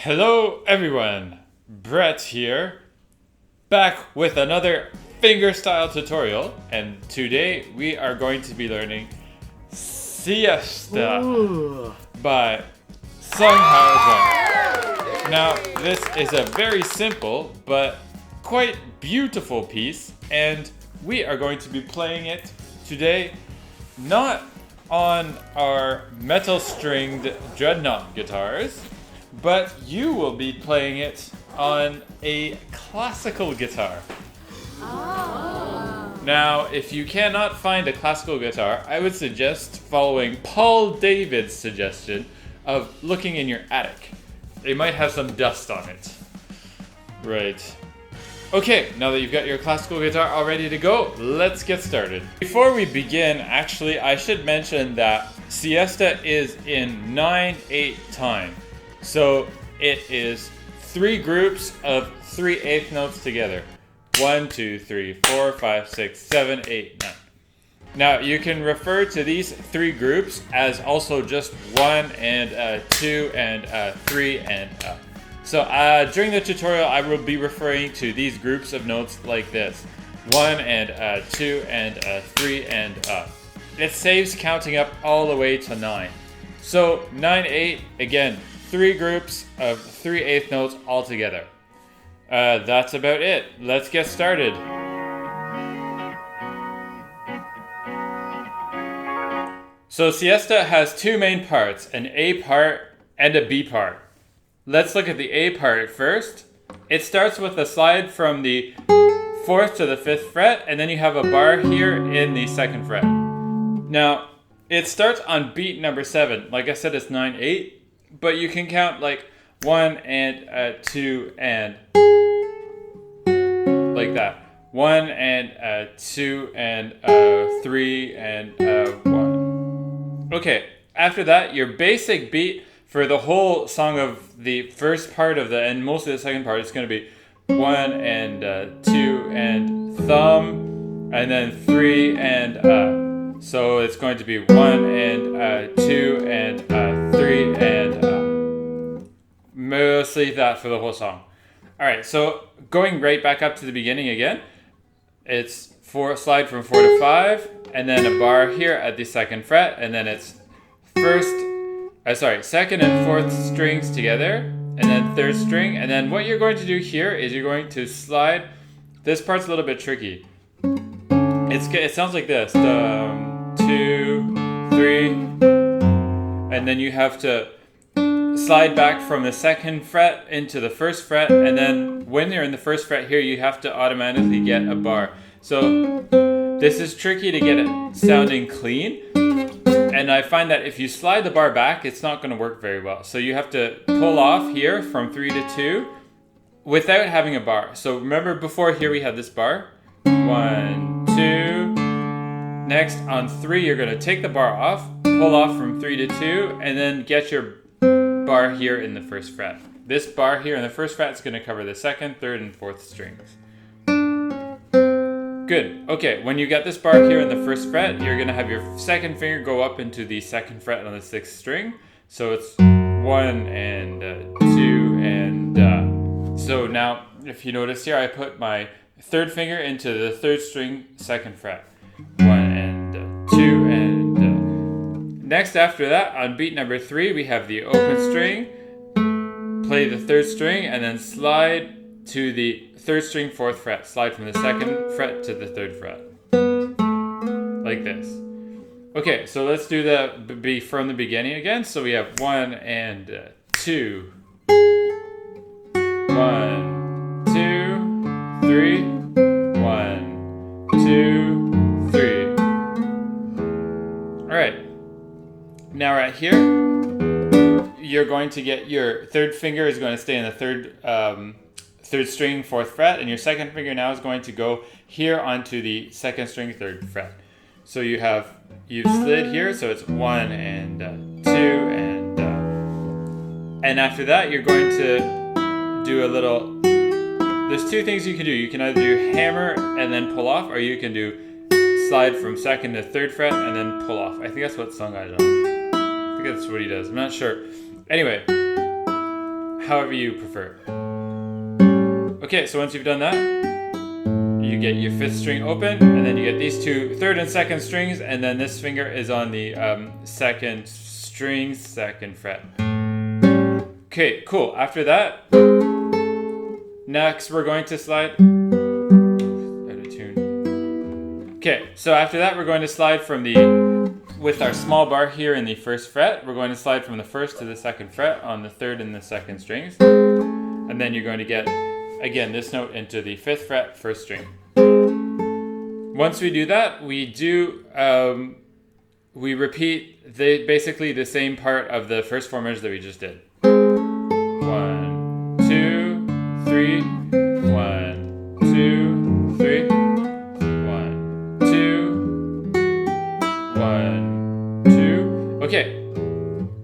Hello everyone, Brett here, back with another fingerstyle tutorial, and today we are going to be learning Siesta by Sungha Jung. Now this is a very simple but quite beautiful piece, and we are going to be playing it today not on our metal stringed dreadnought guitars, but you will be playing it on a classical guitar. Oh. Now, if you cannot find a classical guitar, I would suggest following Paul David's suggestion of looking in your attic. It might have some dust on it. Right. Okay, now that you've got your classical guitar all ready to go, let's get started. Before we begin, actually, I should mention that Siesta is in 9/8 time. So it is 3 groups of 3/8 notes together. 1, 2, 3, 4, 5, 6, 7, 8, 9. Now you can refer to these 3 groups as also just 1 and 2 and 3 and So during the tutorial I will be referring to these groups of notes like this. 1 and 2 and 3 and It saves counting up all the way to 9. So 9/8 again. 3 groups of 3/8 notes all together. That's about it. Let's get started. So Siesta has 2 main parts, an A part and a B part. Let's look at the A part first. It starts with a slide from the 4th to the 5th fret, and then you have a bar here in the 2nd fret. Now, it starts on beat number 7. Like I said, it's 9/8. But you can count like 1 and 2 and like that. 1 and 2 and 3 and 1. Okay, after that, your basic beat for the whole song of the first part of and most of the second part is going to be 1 and 2 and thumb, and then 3 and So it's going to be 1 and 2 and 3 and mostly that for the whole song. Alright, so going right back up to the beginning again, it's slide from 4 to 5, and then a bar here at the 2nd fret, and then it's 2nd and 4th strings together, and then 3rd string, and then what you're going to do here is you're going to slide. This part's a little bit tricky. It sounds like this. 2, 3, and then you have to slide back from the 2nd fret into the 1st fret, and then when you're in the 1st fret here, you have to automatically get a bar. So this is tricky to get it sounding clean, and I find that if you slide the bar back, it's not going to work very well. So you have to pull off here from 3 to 2 without having a bar. So remember before here we had this bar. 1, 2. Next, on 3, you're going to take the bar off, pull off from 3 to 2, and then get your bar here in the 1st fret. This bar here in the 1st fret is going to cover the 2nd, 3rd, and 4th strings. Good. Okay, when you get this bar here in the 1st fret, you're going to have your 2nd finger go up into the 2nd fret on the 6th string. So it's 1 and 2 and so now, if you notice here, I put my 3rd finger into the 3rd string, 2nd fret. 1 and 2 and next after that, on beat number 3, we have the open string, play the 3rd string, and then slide to the 3rd string, 4th fret. Slide from the 2nd fret to the 3rd fret. Like this. Okay, so let's do the B from the beginning again. So we have 1 and 2. 1, 2, 3. 1, 2, 3. Alright. Now right here, you're going to get your 3rd finger is going to stay in the 3rd string, 4th fret, and your 2nd finger now is going to go here onto the 2nd string, 3rd fret. So you've slid here, so it's 1 and 2 and after that you're going to do a little. There's 2 things you can do. You can either do hammer and then pull off, or you can do slide from 2nd to 3rd fret and then pull off. I think that's what Sungha Jung. I think that's what he does. I'm not sure. Anyway, however you prefer. Okay, so once you've done that, you get your 5th string open, and then you get these two 3rd and 2nd strings, and then this finger is on the 2nd string, 2nd fret. Okay, cool. After that, next we're going to slide. Out of tune. Okay, so after that we're going to slide from with our small bar here in the 1st fret, we're going to slide from the 1st to the 2nd fret on the 3rd and the 2nd strings. And then you're going to get, again, this note into the 5th fret, 1st string. Once we do that, we repeat basically the same part of the first 4 measures that we just did. 1, 2, 3, 1, 2, 3, 1, 2, 1, 2. Okay.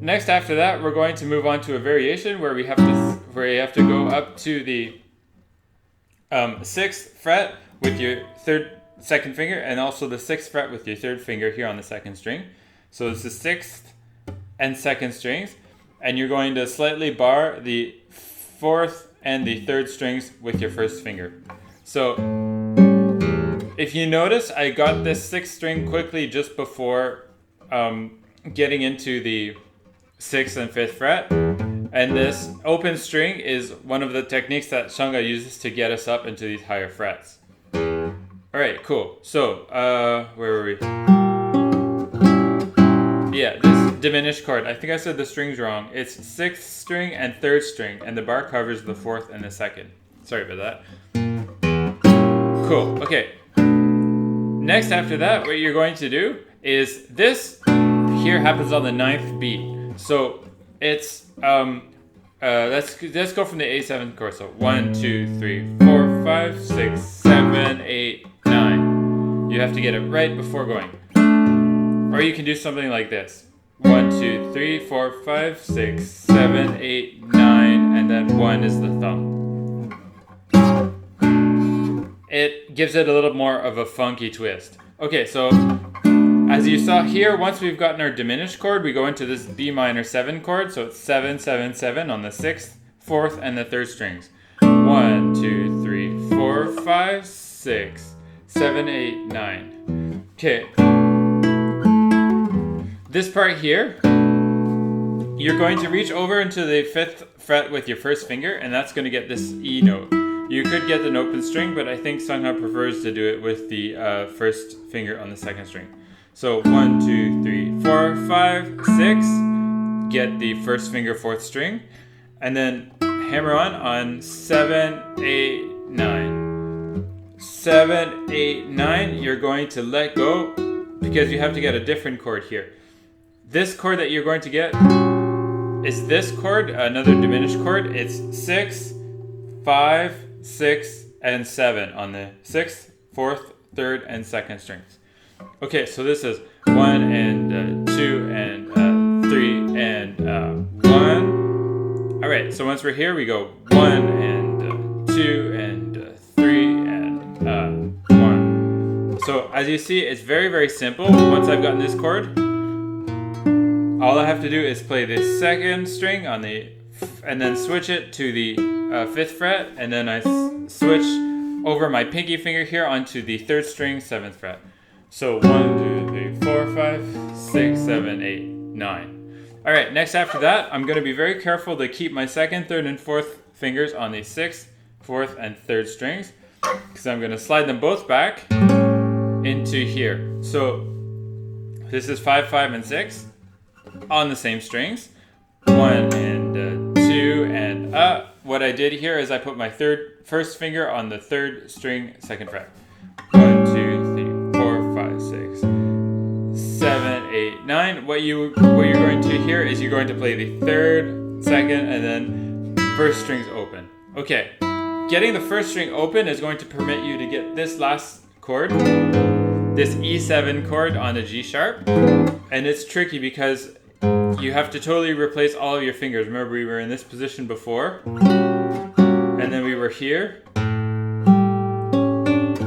Next, after that, we're going to move on to a variation where you have to go up to the 6th fret with your 2nd finger, and also the 6th fret with your 3rd finger here on the 2nd string. So it's the 6th and 2nd strings, and you're going to slightly bar the 4th and the 3rd strings with your 1st finger. So if you notice, I got this 6th string quickly just before getting into the 6th and 5th fret, and this open string is one of the techniques that Sungha uses to get us up into these higher frets. Alright, cool. So, where were we? Yeah, this diminished chord. I think I said the strings wrong. It's 6th string and 3rd string, and the bar covers the 4th and the 2nd. Sorry about that. Cool, okay. Next, after that, what you're going to do is this here happens on the 9th beat. So it's let's go from the A7 chord. So 1, 2, 3, 4, 5, 6, 7, 8, 9. You have to get it right before going. Or you can do something like this. 1, 2, 3, 4, 5, 6, 7, 8, 9, and then 1 is the thumb. It gives it a little more of a funky twist. Okay, so as you saw here, once we've gotten our diminished chord, we go into this B minor 7 chord. So it's 7, 7, 7 on the 6th, 4th, and the 3rd strings. 1, 2, 3, 4, 5, 6, 7, 8, 9. Okay. This part here, you're going to reach over into the 5th fret with your 1st finger, and that's going to get this E note. You could get an open string, but I think Sungha prefers to do it with the 1st finger on the 2nd string. So 1, 2, 3, 4, 5, 6. Get the 1st finger 4th string, and then hammer on 7, 8, 9. 7, 8, 9. You're going to let go because you have to get a different chord here. This chord that you're going to get is this chord, another diminished chord. It's 6, 5, 6, and 7 on the 6th, 4th, 3rd, and 2nd strings. Okay, so this is 1 and 2 and 3 and 1. Alright, so once we're here, we go 1 and 2 and 3 and 1. So as you see, it's very, very simple. Once I've gotten this chord, all I have to do is play the 2nd string on the, and then switch it to the 5th fret, and then I switch over my pinky finger here onto the 3rd string, 7th fret. So 1, 2, 3, 4, 5, 6, 7, 8, 9. Alright, next after that, I'm going to be very careful to keep my 2nd, 3rd, and 4th fingers on the 6th, 4th, and 3rd strings, because I'm going to slide them both back into here. So this is 5, 5, and 6 on the same strings. 1 and 2 and what I did here is I put my 1st finger on the 3rd string, 2nd fret. 1, 2, 3, 4, 5, 6, 7, 8, 9. What you're going to hear is you're going to play the 3rd, 2nd, and then 1st strings open. Okay, getting the 1st string open is going to permit you to get this last chord, this E7 chord on the G sharp, and it's tricky because you have to totally replace all of your fingers. Remember, we were in this position before, and then we were here,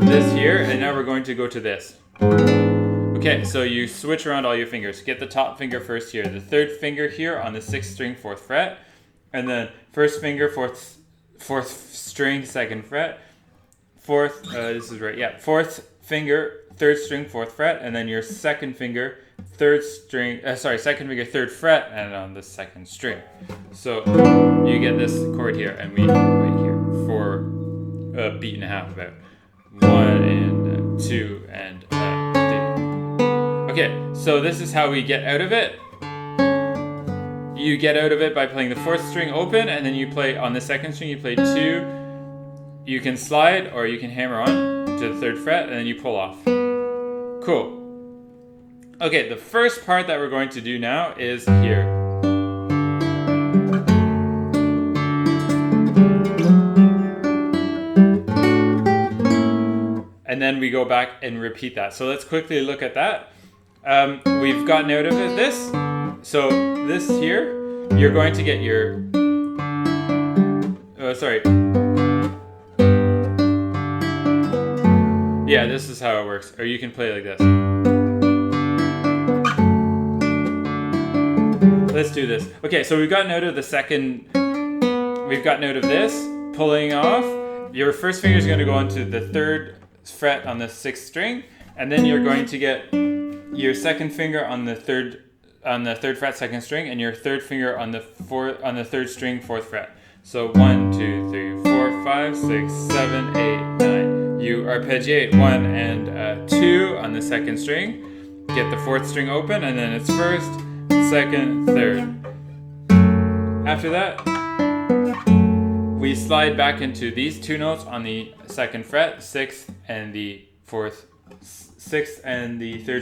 this here, and now we're going to go to this. Okay, so you switch around all your fingers. Get the top finger first here, the 3rd finger here on the 6th string, 4th fret. and then first finger, fourth string, second fret, fourth, this is right, yeah, fourth finger, third string, fourth fret, and then your second finger, second finger, third fret, and on the second string. So you get this chord here, and we wait here for a beat and a half, about 1 and 2 and 3. Okay, so this is how we get out of it. You get out of it by playing the fourth string open, and then you play on the second string, you play 2. You can slide or you can hammer on to the third fret, and then you pull off. Cool. Okay, the first part that we're going to do now is here. And then we go back and repeat that. So let's quickly look at that. We've gotten out of it this. So this here, you're going to get your, yeah, this is how it works. Or you can play like this. Let's do this. Okay, so we've gotten out of the second, we've gotten out of this, pulling off. Your first finger is going to go onto the third fret on the sixth string, and then you're going to get your second finger on the third fret, second string, and your third finger on the third string, fourth fret. So 1, 2, 3, 4, 5, 6, 7, 8, 9. You arpeggiate 1 and 2 on the second string. Get the fourth string open, and then it's first, second, third. After that, we slide back into these two notes on the second fret, sixth and the third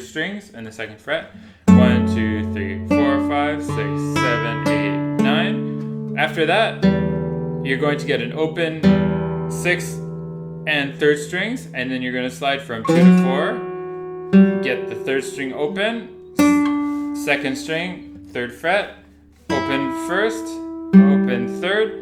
strings, and the second fret. 1, 2, 3, 4, 5, 6, 7, 8, 9. After that, you're going to get an open sixth and third strings, and then you're going to slide from 2 to 4. Get the third string open, second string, third fret, open first, open third,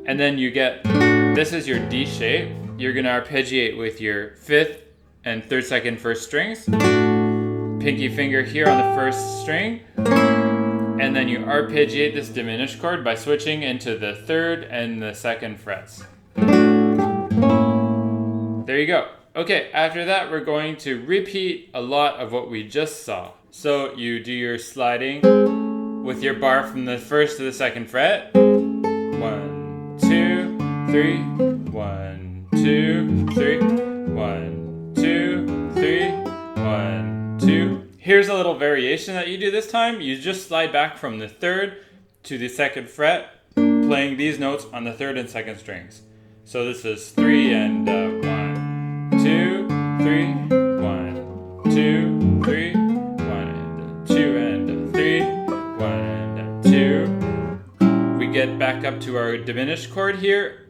and then you get, this is your D shape. You're going to arpeggiate with your fifth and third, second, first strings. Pinky finger here on the first string, and then you arpeggiate this diminished chord by switching into the third and the second frets. There you go. Okay, after that we're going to repeat a lot of what we just saw. So you do your sliding with your bar from the first to the second fret. 1, 2, 3, 1, 2, 3, 1, 2, 3, 1, 2. Here's a little variation that you do this time. You just slide back from the third to the second fret, playing these notes on the third and second strings. So this is 3 and 1, 2, 3, 1, 2, 3, 1 and 2 and 3, 1 and 2. We get back up to our diminished chord here,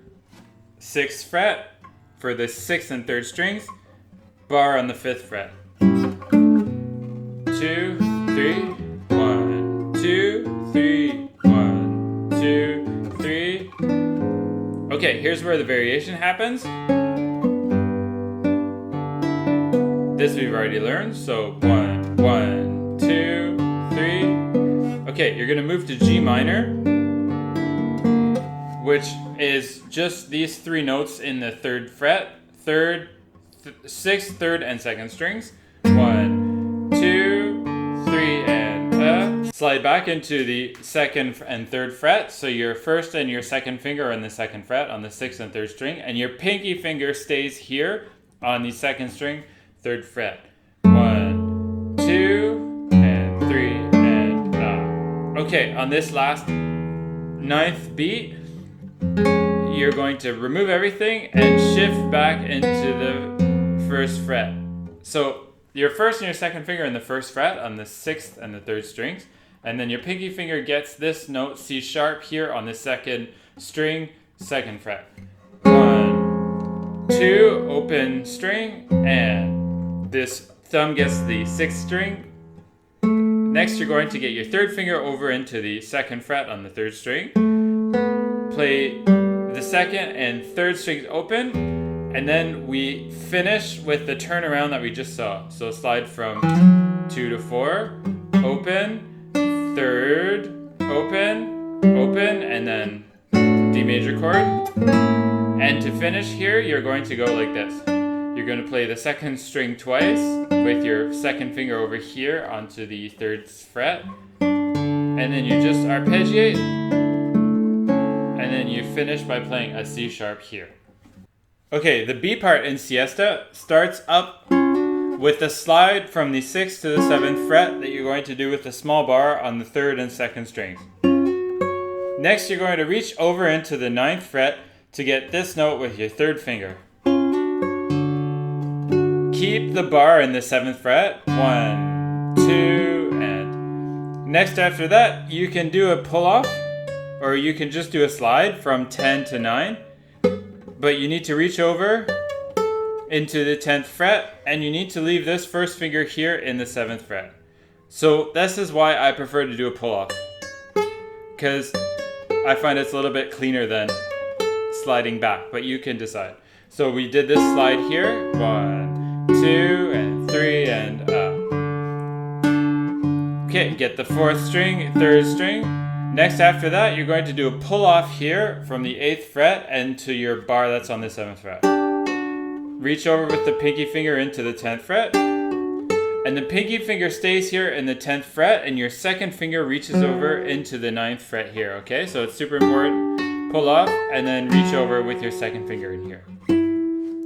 6th fret for the 6th and 3rd strings, bar on the 5th fret. 2, 3, 1, 2, 3, 1, 2, 3. Okay, here's where the variation happens. This we've already learned, so 1, 1, 2, 3. Okay, you're gonna move to G minor, which is just these three notes in the 3rd fret, 3rd, 6th, 3rd, and 2nd strings. 1, 2, 3, and slide back into the 2nd and 3rd fret. So your 1st and your 2nd finger are on the 2nd fret on the 6th and 3rd string, and your pinky finger stays here on the 2nd string, 3rd fret. 1, 2, and 3, and Okay, on this last 9th beat, you're going to remove everything and shift back into the 1st fret. So your 1st and your 2nd finger in the 1st fret on the 6th and the 3rd strings, and then your pinky finger gets this note C sharp here on the 2nd string, 2nd fret. 1, 2, open string, and this thumb gets the 6th string. Next you're going to get your 3rd finger over into the 2nd fret on the 3rd string. Play the 2nd and 3rd strings open, and then we finish with the turnaround that we just saw. So slide from 2 to 4, open, 3rd, open, open, and then D major chord. And to finish here, you're going to go like this. You're going to play the second string twice with your second finger over here onto the third fret. And then you just arpeggiate. And then you finish by playing a C sharp here. Okay, the B part in Siesta starts up with the slide from the 6th to the 7th fret that you're going to do with the small bar on the 3rd and 2nd strings. Next, you're going to reach over into the 9th fret to get this note with your 3rd finger. Keep the bar in the 7th fret. 1, 2, and next after that, you can do a pull-off, or you can just do a slide from 10 to 9, but you need to reach over into the 10th fret, and you need to leave this first finger here in the 7th fret. So this is why I prefer to do a pull-off, because I find it's a little bit cleaner than sliding back, but you can decide. So we did this slide here, 1, 2, and 3, and up. Okay, get the 4th string, 3rd string. Next after that, you're going to do a pull off here from the 8th fret and to your bar that's on the 7th fret. Reach over with the pinky finger into the 10th fret. And the pinky finger stays here in the 10th fret, and your second finger reaches over into the 9th fret here, okay? So it's super important. Pull off, and then reach over with your second finger in here.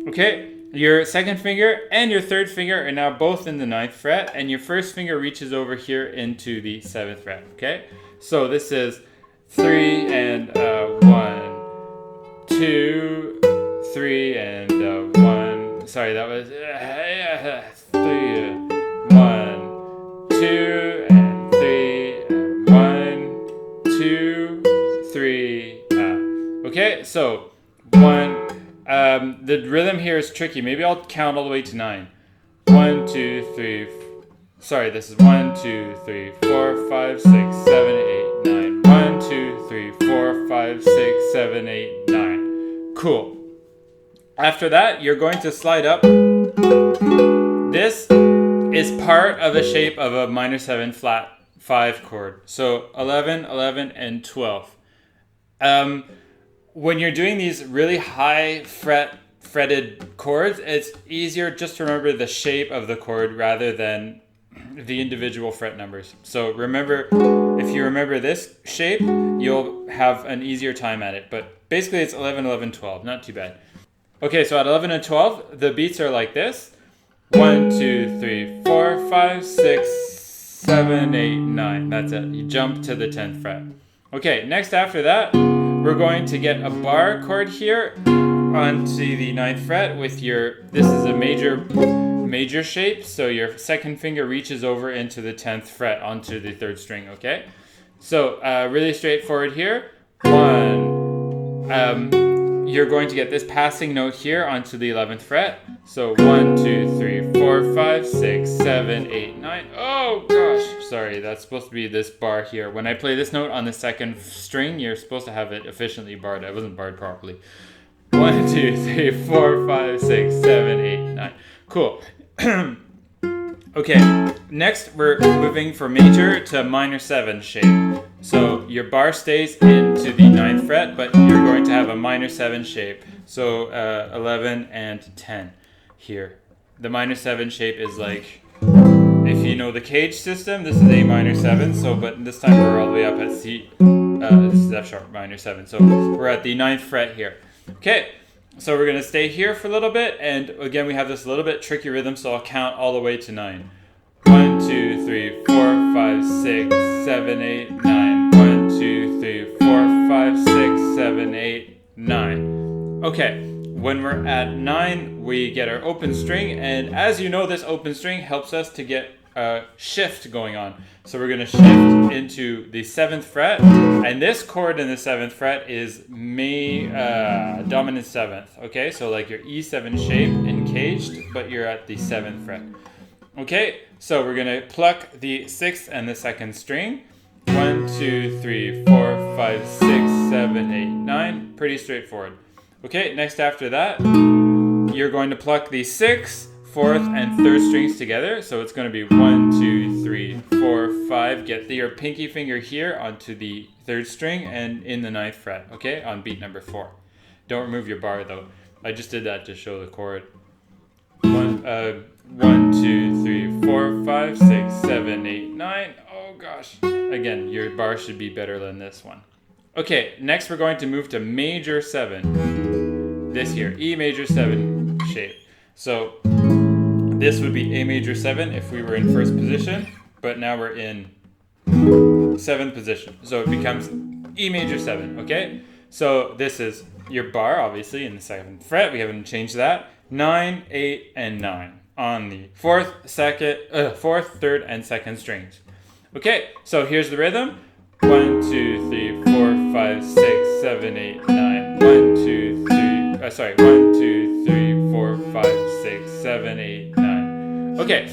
Okay, your second finger and your 3rd finger are now both in the 9th fret, and your first finger reaches over here into the 7th fret, okay? So this is 3 and 1, 2, 3 and 1. Sorry, that was 3, 1, 2 and 3, 1, 2, 3. Okay, so 1. The rhythm here is tricky. Maybe I'll count all the way to 9. 1, 2, 3. Sorry, this is 1, 2, 3, 4, 5, 6, 7, 8, 9. 1, 2, 3, 4, 5, 6, 7, 8, 9. Cool. After that, you're going to slide up. This is part of the shape of a minor 7 flat 5 chord. So 11, 11, and 12. When you're doing these really high fretted chords, it's easier just to remember the shape of the chord rather than the individual fret numbers. So remember, if you remember this shape, you'll have an easier time at it. But basically it's 11, 11, 12, not too bad. Okay, so at 11 and 12, the beats are like this. 1, 2, 3, 4, 5, 6, 7, 8, 9. That's it. You jump to the 10th fret. Okay, next after that, we're going to get a bar chord here onto the 9th fret with your, this is a major shape, so your second finger reaches over into the 10th fret onto the 3rd string, okay? So really straightforward here. 1, you're going to get this passing note here onto the 11th fret. So 1, 2, 3, 4, 5, 6, 7, 8, 9. Oh gosh, sorry, that's supposed to be this bar here. When I play this note on the 2nd string, you're supposed to have it efficiently barred. I wasn't barred properly. 1, 2, 3, 4, 5, 6, 7, 8, 9. Cool. Okay, next we're moving from major to minor 7 shape. So your bar stays into the 9th fret, but you're going to have a minor 7 shape. So 11 and 10 here. The minor 7 shape is like, if you know the cage system, this is A minor 7. So, but this time we're all the way up at C. This is F sharp minor 7. So we're at the 9th fret here. Okay. So we're going to stay here for a little bit, and again we have this little bit tricky rhythm, so I'll count all the way to 9. 1, 2, 3, 4, 5, 6, 7, 8, 9. 1, 2, 3, 4, 5, 6, 7, 8, 9. Okay, when we're at 9, we get our open string, and as you know, this open string helps us to get a shift going on. So we're going to shift into the 7th fret, and this chord in the 7th fret is dominant 7th. Okay, so like your E7 shape encaged, but you're at the 7th fret. Okay, so we're going to pluck the 6th and the 2nd string. 1, 2, 3, 4, 5, 6, 7, 8, 9. Pretty straightforward. Okay, next after that, you're going to pluck the 6th, 4th, and 3rd strings together. So it's going to be 1, 2, 3, 4, 5. Get your pinky finger here onto the 3rd string and in the 9th fret, okay, on beat number 4. Don't remove your bar though. I just did that to show the chord. 1, 2, 3, 4, 5, 6, 7, 8, 9. Oh gosh. Again, your bar should be better than this one. Okay, next we're going to move to major 7. This here, E major 7 shape. So this would be A major 7 if we were in 1st position, but now we're in 7th position. So it becomes E major 7, okay? So this is your bar, obviously, in the 2nd fret. We haven't changed that. 9, 8, and 9 on the 4th, 3rd, and 2nd strings. Okay, so here's the rhythm. 1, 2, 3, 4, 5, 6, 7, 8, 9. 1, 2, 3, 1, 2, 3, 4, 5, 6, 7, 8, 9. Okay,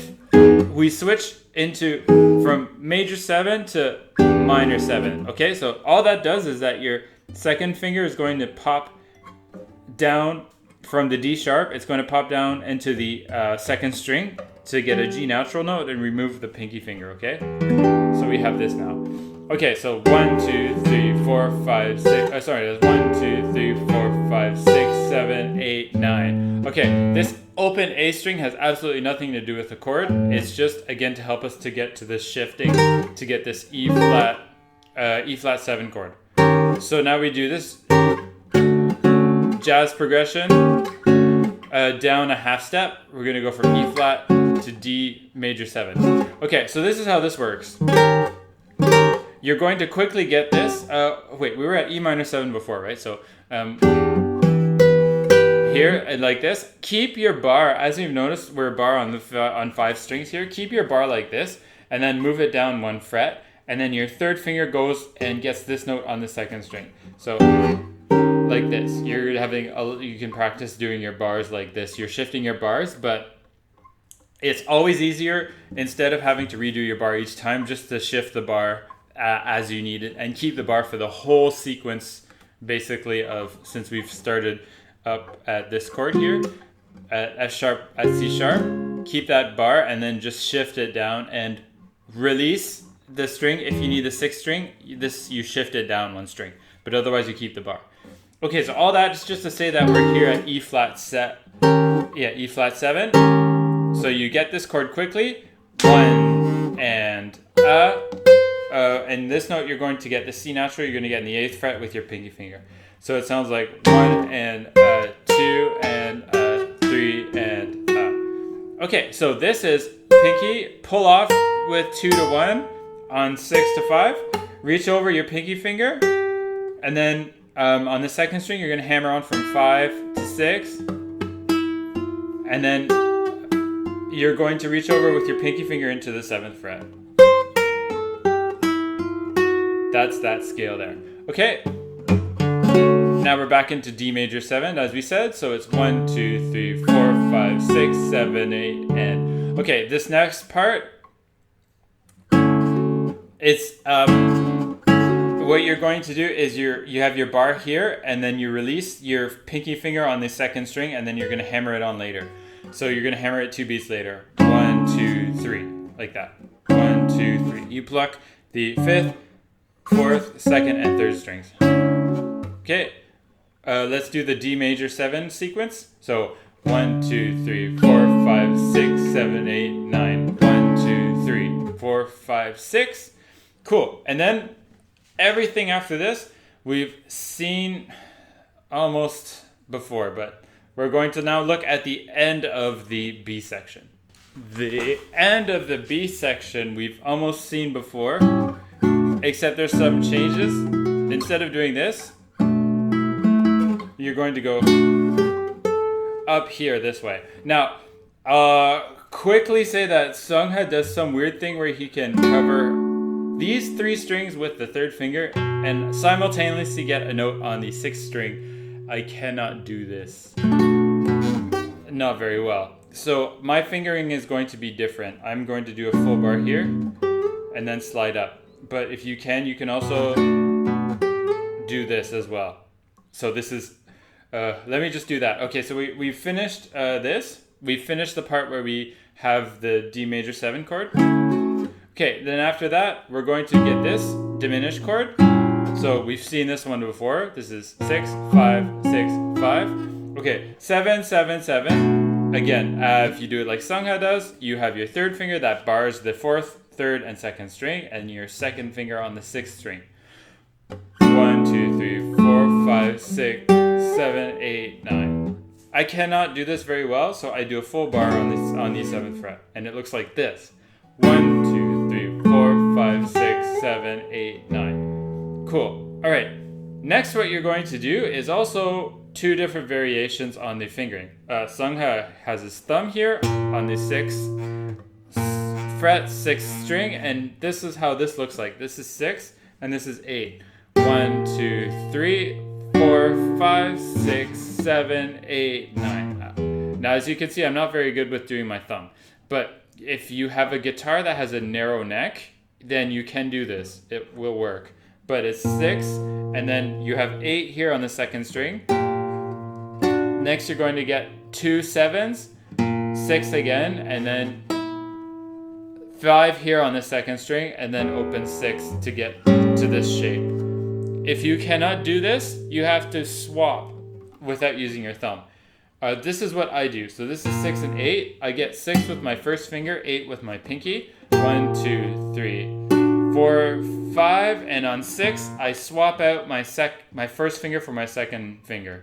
we switch into from major 7 to minor 7. Okay, so all that does is that your 2nd finger is going to pop down from the D sharp. It's going to pop down into the 2nd string to get a G natural note and remove the pinky finger, okay? So we have this now. Okay, so 1, 2, 3, 4, 5, 6. There's 1, 2, 3, 4, 5, 6, 7, 8, 9. Okay, this open A string has absolutely nothing to do with the chord. It's just, again, to help us to get to this shifting, to get this E flat 7 chord. So now we do this jazz progression down a half step. We're going to go from E flat to D major 7. Okay, so this is how this works. You're going to quickly get this. Wait, we were at E minor 7 before, right? So here, and like this. Keep your bar, as you've noticed, we're a bar on 5 strings here. Keep your bar like this, and then move it down 1 fret. And then your 3rd finger goes and gets this note on the 2nd string. So like this. You can practice doing your bars like this. You're shifting your bars, but it's always easier, instead of having to redo your bar each time, just to shift the bar as you need it and keep the bar for the whole sequence, basically, of, since we've started up at this chord here at F sharp, at C sharp, keep that bar and then just shift it down and release the string. If you need the 6th string, you shift it down 1 string, but otherwise you keep the bar. Okay, so all that is just to say that we're here at E flat 7. So you get this chord quickly. 1 and and this note you're going to get the C natural. You're going to get in the 8th fret with your pinky finger. So it sounds like 1 and 2 and 3 and Okay, so this is pinky, pull off with 2 to 1 on 6 to 5. Reach over your pinky finger, and then on the 2nd string you're going to hammer on from 5 to 6, and then you're going to reach over with your pinky finger into the 7th fret. That's that scale there. Okay. Now we're back into D major 7, as we said. So it's 1, 2, 3, 4, 5, 6, 7, 8, and okay, this next part, it's what you're going to do is you have your bar here, and then you release your pinky finger on the 2nd string, and then you're going to hammer it on later. So you're going to hammer it 2 beats later. 1, 2, 3, like that. 1, 2, 3. You pluck the 5th, 4th, 2nd, and 3rd strings. Okay, let's do the D major 7 sequence. So 1, 2, 3, 4, 5, 6, 7, 8, 9. 1, 2, 3, 4, 5, 6. Cool. And then everything after this we've seen almost before, but we're going to now look at the end of the B section. The end of the B section we've almost seen before, except there's some changes. Instead of doing this, you're going to go up here this way. Now, quickly say that Sungha does some weird thing where he can cover these 3 strings with the 3rd finger and simultaneously get a note on the 6th string. I cannot do this. Not very well. So my fingering is going to be different. I'm going to do a full bar here and then slide up. But if you can also do this as well. So this is, let me just do that. Okay, so we finished this. We finished the part where we have the D major 7 chord. Okay, then after that, we're going to get this diminished chord. So we've seen this one before. This is 6, 5, 6, 5. Okay, 7, 7, 7. Again, if you do it like Sungha does, you have your third finger that bars the fourth, third, and second string, and your second finger on the sixth string. 1, 2, 3, 4, 5, 6, 7, 8, 9. I cannot do this very well, so I do a full bar on the 7th fret, and it looks like this. 1, 2, 3, 4, 5, 6, 7, 8, 9. Cool. All right. Next, what you're going to do is also two different variations on the fingering. Sungha has his thumb here on the 6th fret, 6th string, and this is how this looks like. This is 6, and this is 8. 1, 2, 3, 4, 5, 6, 7, 8, 9. Now, as you can see, I'm not very good with doing my thumb, but if you have a guitar that has a narrow neck, then you can do this. It will work. But it's 6, and then you have 8 here on the second string. Next, you're going to get 2 7s, 6 again, and then 5 here on the second string, and then open 6 to get to this shape. If you cannot do this, you have to swap without using your thumb. This is what I do. So this is 6 and 8. I get 6 with my first finger, 8 with my pinky. 1, 2, 3, 4, 5, and on 6, I swap out my first finger for my second finger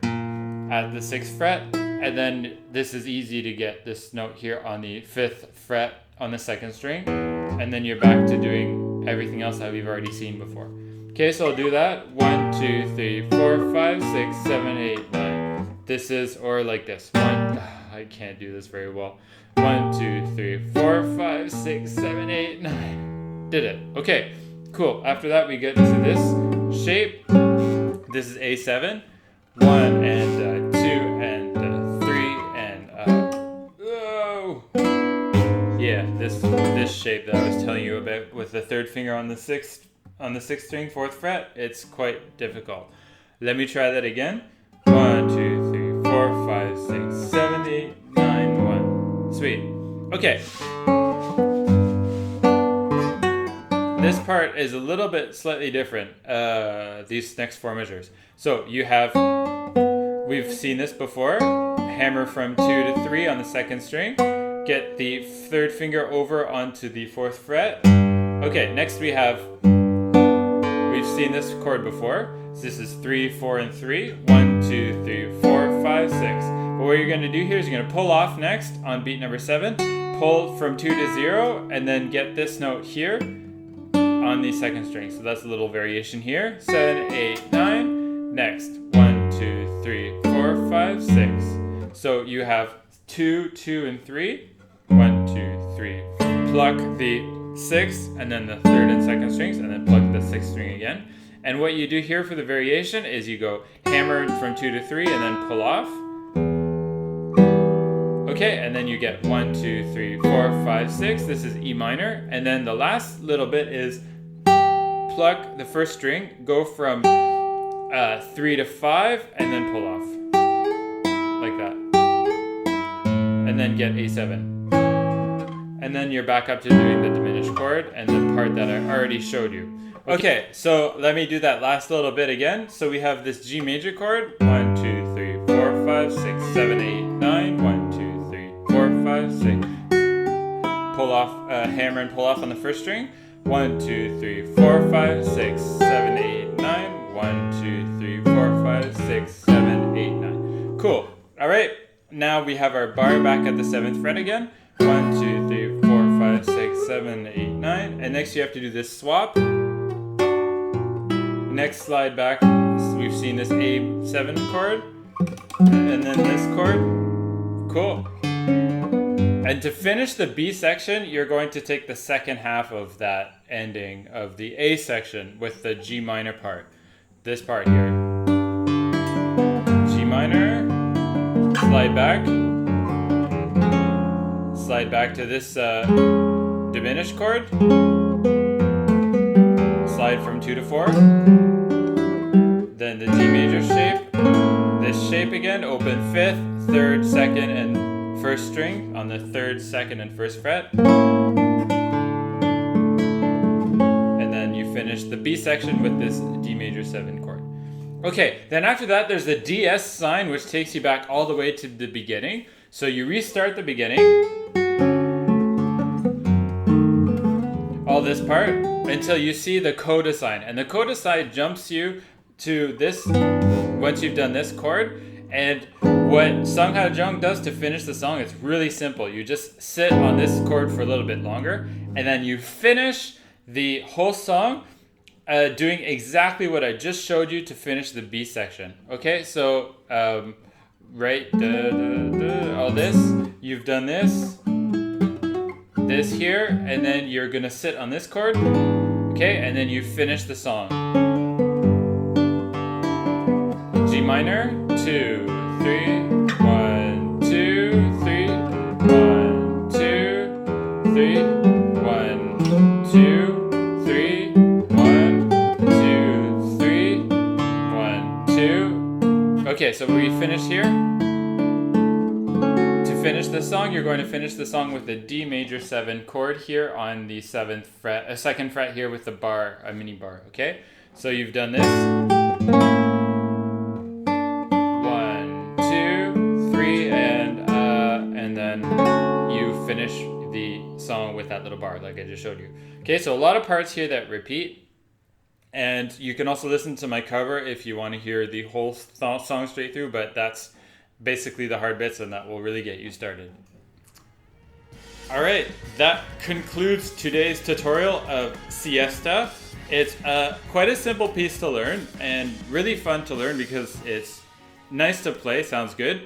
at the 6th fret, and then this is easy to get this note here on the 5th fret on the second string, and then you're back to doing everything else that we've already seen before. Okay, so I'll do that. 1, 2, 3, 4, 5, 6, 7, 8, 9. This is, or like this. I can't do this very well. 1, 2, 3, 4, 5, 6, 7, 8, 9. Did it. Okay, cool. After that, we get to this shape. This is A7. 1 and 2 and 3 and oh yeah, this shape that I was telling you about with the third finger on the sixth string, 4th fret. It's quite difficult. Let me try that again. 1, 2, 3, 4, 5, 6, 7, 8, 9, 1. Sweet. Okay. This part is a little bit slightly different, these next 4 measures. So you have, we've seen this before, hammer from 2 to 3 on the second string, get the third finger over onto the 4th fret. Okay, next we've seen this chord before. So this is 3, 4, and 3. 1, 2, 3, 4, 5, 6. But what you're going to do here is you're going to pull off next on beat number 7, pull from 2 to 0, and then get this note here on the second string. So that's a little variation here. 7, 8, 9. Next. 1, 2, 3, 4, 5, 6. So you have 2, 2, and 3. 1, 2, 3. Pluck the 6th, and then the 3rd and 2nd strings, and then pluck the 6th string again. And what you do here for the variation is you go hammer from 2 to 3, and then pull off. Okay, and then you get 1, 2, 3, 4, 5, 6. This is E minor. And then the last little bit is pluck the first string, go from 3 to 5, and then pull off. Like that. And then get A7. And then you're back up to doing the diminished chord and the part that I already showed you. Okay, so let me do that last little bit again. So we have this G major chord. 1, 2, 3, 4, 5, 6, 7, 8, 9. 1, 2, 3, 4, 5, 6. Pull off, hammer and pull off on the first string. 1, 2, 3, 4, 5, 6, 7, 8, 9. 1, 2, 3, 4, 5, 6, 7, 8, 9. Cool. All right. Now we have our bar back at the 7th fret again. 1, 2, 3, 4, 5, 6, 7, 8, 9. And next you have to do this swap. Next slide back. We've seen this A7 chord. And then this chord. Cool. And to finish the B section, you're going to take the second half of that ending of the A section with the G minor part. This part here. G minor. Slide back. Slide back to this diminished chord. Slide from 2 to 4. Then the D major shape. This shape again. Open 5th, 3rd, 2nd, and 1st string on the 3rd, 2nd, and 1st fret. finish the B section with this D major 7 chord. Okay, then after that there's the DS sign, which takes you back all the way to the beginning. So you restart the beginning, all this part, until you see the Coda sign. And the Coda sign jumps you to this, once you've done this chord. And what Sungha Jung does to finish the song, it's really simple. You just sit on this chord for a little bit longer, and then you finish the whole song doing exactly what I just showed you to finish the B section. Okay, so right, all this, you've done this here, and then you're gonna sit on this chord, okay, and then you finish the song. G minor, 2, 3, 1, 2, 3, 1, 2, 3, 1, 2, 3, 1, 2, 3, 1, 2. Okay, so we finish here. To finish the song, you're going to finish the song with the D major 7 chord here on the 7th fret, 2nd fret here with the bar, a mini bar. Okay, so you've done this. 1, 2, 3, and then you finish the song with that little bar like I just showed you. Okay, so a lot of parts here that repeat, and you can also listen to my cover if you want to hear the whole song straight through, but that's basically the hard bits, and that will really get you started. Alright, that concludes today's tutorial of Siesta. It's quite a simple piece to learn, and really fun to learn because it's nice to play, sounds good,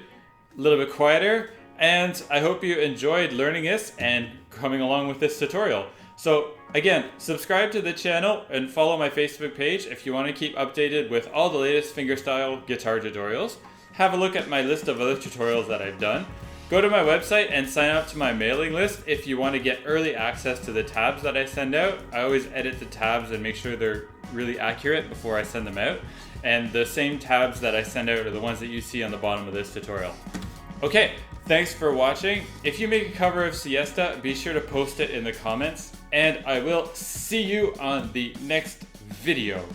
a little bit quieter, and I hope you enjoyed learning this and coming along with this tutorial. So again, subscribe to the channel and follow my Facebook page if you want to keep updated with all the latest fingerstyle guitar tutorials. Have a look at my list of other tutorials that I've done. Go to my website and sign up to my mailing list if you want to get early access to the tabs that I send out. I always edit the tabs and make sure they're really accurate before I send them out. And the same tabs that I send out are the ones that you see on the bottom of this tutorial. Okay, thanks for watching. If you make a cover of Siesta, be sure to post it in the comments, and I will see you on the next video.